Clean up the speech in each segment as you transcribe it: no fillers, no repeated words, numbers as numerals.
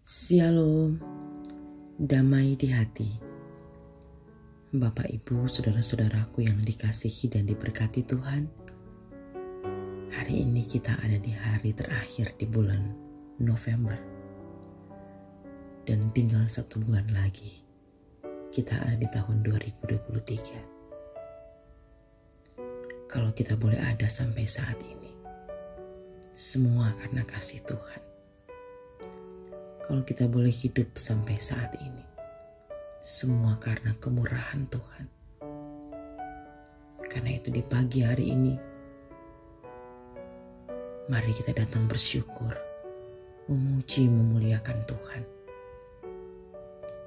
Shalom, damai di hati. Bapak, Ibu, saudara-saudaraku yang dikasihi dan diberkati Tuhan. Hari ini kita ada di hari terakhir di bulan November. Dan tinggal 1 bulan lagi, kita ada di tahun 2023. Kalau kita boleh ada sampai saat ini, semua karena kasih Tuhan. Kalau kita boleh hidup sampai saat ini, semua karena kemurahan Tuhan. Karena itu di pagi hari ini, mari kita datang bersyukur, memuji, memuliakan Tuhan.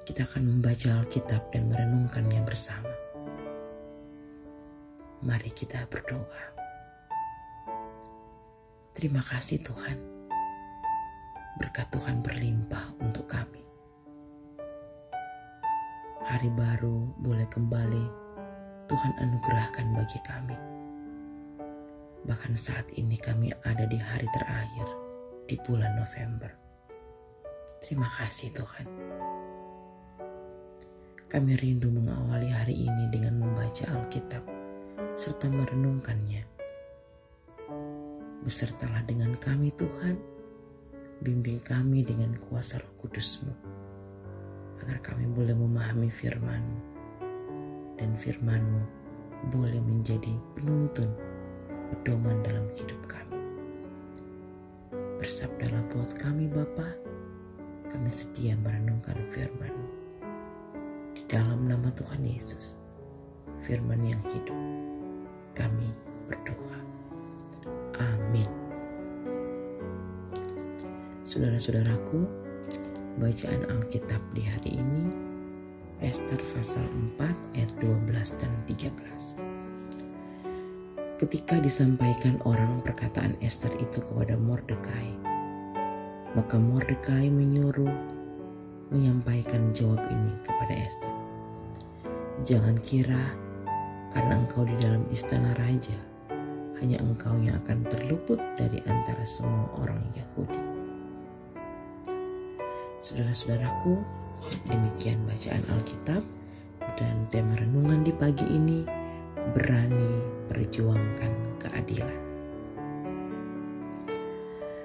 Kita akan membaca Alkitab dan merenungkannya bersama. Mari kita berdoa. Terima kasih Tuhan. Berkat Tuhan berlimpah untuk kami. Hari baru boleh kembali Tuhan anugerahkan bagi kami. Bahkan saat ini kami ada di hari terakhir di bulan November. Terima kasih Tuhan. Kami rindu mengawali hari ini dengan membaca Alkitab serta merenungkannya. Besertalah dengan kami Tuhan. Bimbing kami dengan kuasa Roh Kudus-Mu, agar kami boleh memahami firman-Mu, dan firman-Mu boleh menjadi penuntun, pedoman dalam hidup kami. Bersabdalah buat kami Bapa, kami sedia merenungkan firman-Mu. Di dalam nama Tuhan Yesus, firman yang hidup, kami berdoa. Amin. Saudara-saudaraku, bacaan Alkitab di hari ini, Ester pasal 4 ayat 12 dan 13. Ketika disampaikan orang perkataan Ester itu kepada Mordekai, maka Mordekai menyuruh menyampaikan jawab ini kepada Ester. Jangan kira karena engkau di dalam istana raja, hanya engkau yang akan terluput dari antara semua orang Yahudi. Saudara-saudaraku, demikian bacaan Alkitab dan tema renungan di pagi ini, berani perjuangkan keadilan.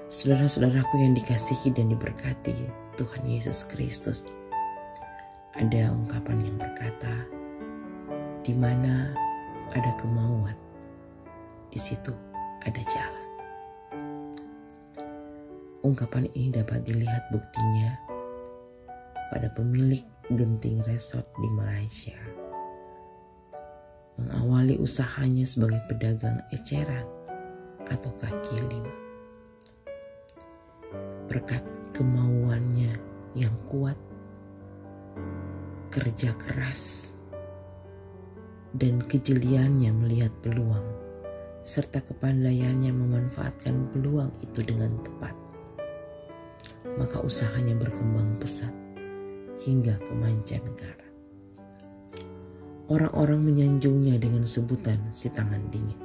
Saudara-saudaraku yang dikasihi dan diberkati Tuhan Yesus Kristus, ada ungkapan yang berkata, di mana ada kemauan, di situ ada jalan. Ungkapan ini dapat dilihat buktinya pada pemilik genting resort di Malaysia. Mengawali usahanya sebagai pedagang eceran atau kaki lima. Berkat kemauannya yang kuat, kerja keras, dan kejeliannya melihat peluang, serta kepandaiannya memanfaatkan peluang itu dengan tepat, maka usahanya berkembang pesat hingga ke mancanegara. Orang-orang menyanjungnya dengan sebutan si tangan dingin.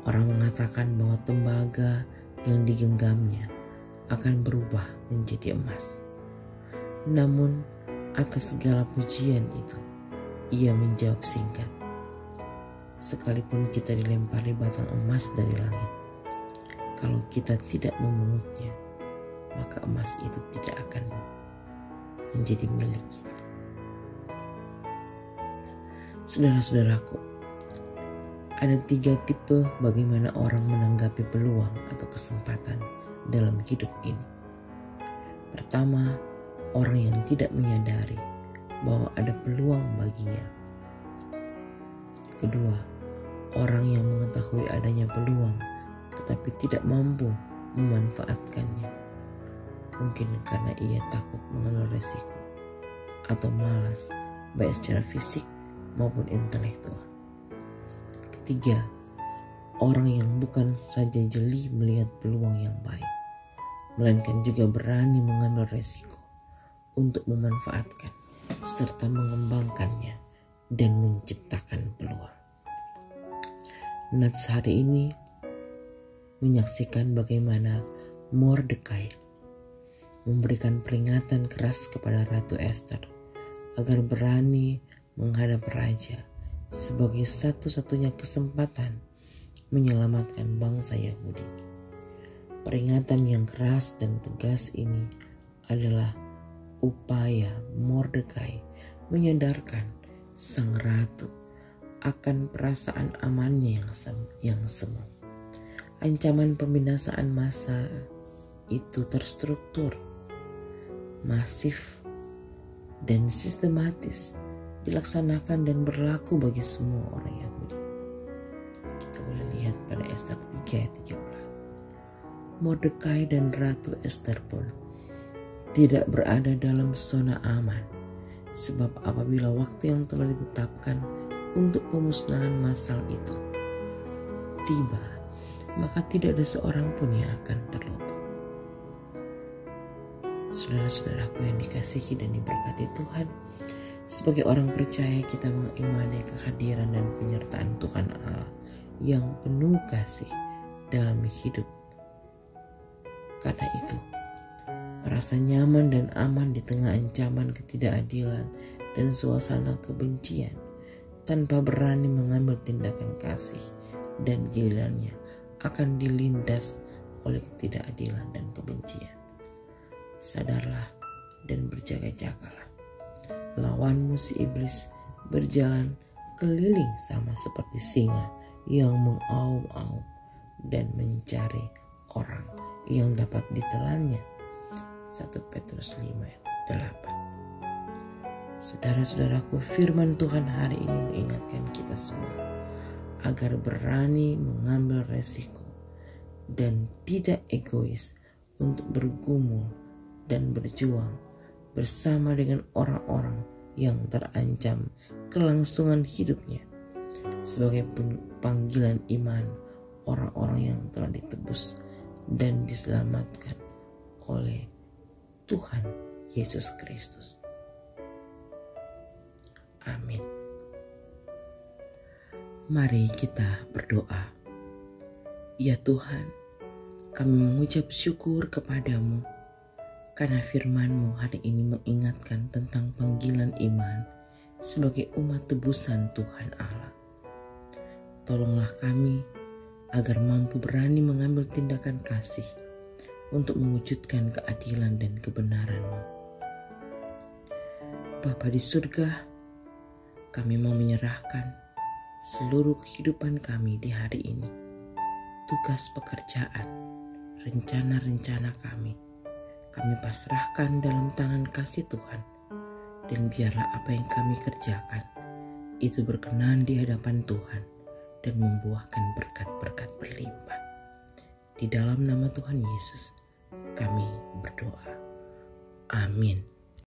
Orang mengatakan bahwa tembaga yang digenggamnya akan berubah menjadi emas. Namun atas segala pujian itu, ia menjawab singkat, sekalipun kita dilempari batang emas dari langit, kalau kita tidak memungutnya, maka emas itu tidak akan menjadi milik kita. Saudara-saudaraku, ada 3 tipe bagaimana orang menanggapi peluang atau kesempatan dalam hidup ini. Pertama, orang yang tidak menyadari bahwa ada peluang baginya. Kedua, orang yang mengetahui adanya peluang tetapi tidak mampu memanfaatkannya. Mungkin karena ia takut mengambil resiko atau malas, baik secara fisik maupun intelektual. Ketiga, orang yang bukan saja jeli melihat peluang yang baik, melainkan juga berani mengambil resiko untuk memanfaatkan serta mengembangkannya dan menciptakan peluang. Nats hari ini menyaksikan bagaimana Mordekai memberikan peringatan keras kepada Ratu Ester agar berani menghadap raja sebagai satu-satunya kesempatan menyelamatkan bangsa Yahudi. Peringatan yang keras dan tegas ini adalah upaya Mordekai menyadarkan sang ratu akan perasaan amannya yang semu. Ancaman pembinasaan massa itu terstruktur, masif, dan sistematis dilaksanakan dan berlaku bagi semua orang Yahudi. Kita boleh lihat pada Ester 3 ayat 13. Mordekai dan Ratu Ester pun tidak berada dalam zona aman, sebab apabila waktu yang telah ditetapkan untuk pemusnahan massal itu tiba, maka tidak ada seorang pun yang akan terluput. Saudara-saudaraku yang dikasihi dan diberkati Tuhan, sebagai orang percaya kita mengimani kehadiran dan penyertaan Tuhan Allah yang penuh kasih dalam hidup. Karena itu, merasa nyaman dan aman di tengah ancaman ketidakadilan dan suasana kebencian tanpa berani mengambil tindakan kasih, dan gilirannya akan dilindas oleh ketidakadilan dan kebencian. Sadarlah dan berjaga-jagalah. Lawanmu si iblis berjalan keliling sama seperti singa yang mengaum-aum dan mencari orang yang dapat ditelannya. 1 Petrus 5 ayat 8. Saudara-saudaraku, firman Tuhan hari ini mengingatkan kita semua agar berani mengambil resiko dan tidak egois untuk bergumul dan berjuang bersama dengan orang-orang yang terancam kelangsungan hidupnya sebagai panggilan iman orang-orang yang telah ditebus dan diselamatkan oleh Tuhan Yesus Kristus. Amin. Mari kita berdoa. Ya Tuhan, kami mengucap syukur kepadamu karena firman-Mu hari ini mengingatkan tentang panggilan iman sebagai umat tebusan Tuhan Allah. Tolonglah kami agar mampu berani mengambil tindakan kasih untuk mewujudkan keadilan dan kebenaran-Mu. Bapa di surga, kami mau menyerahkan seluruh kehidupan kami di hari ini, tugas pekerjaan, rencana-rencana kami pasrahkan dalam tangan kasih Tuhan, dan biarlah apa yang kami kerjakan itu berkenan di hadapan Tuhan dan membuahkan berkat-berkat berlimpah. Di dalam nama Tuhan Yesus kami berdoa. Amin.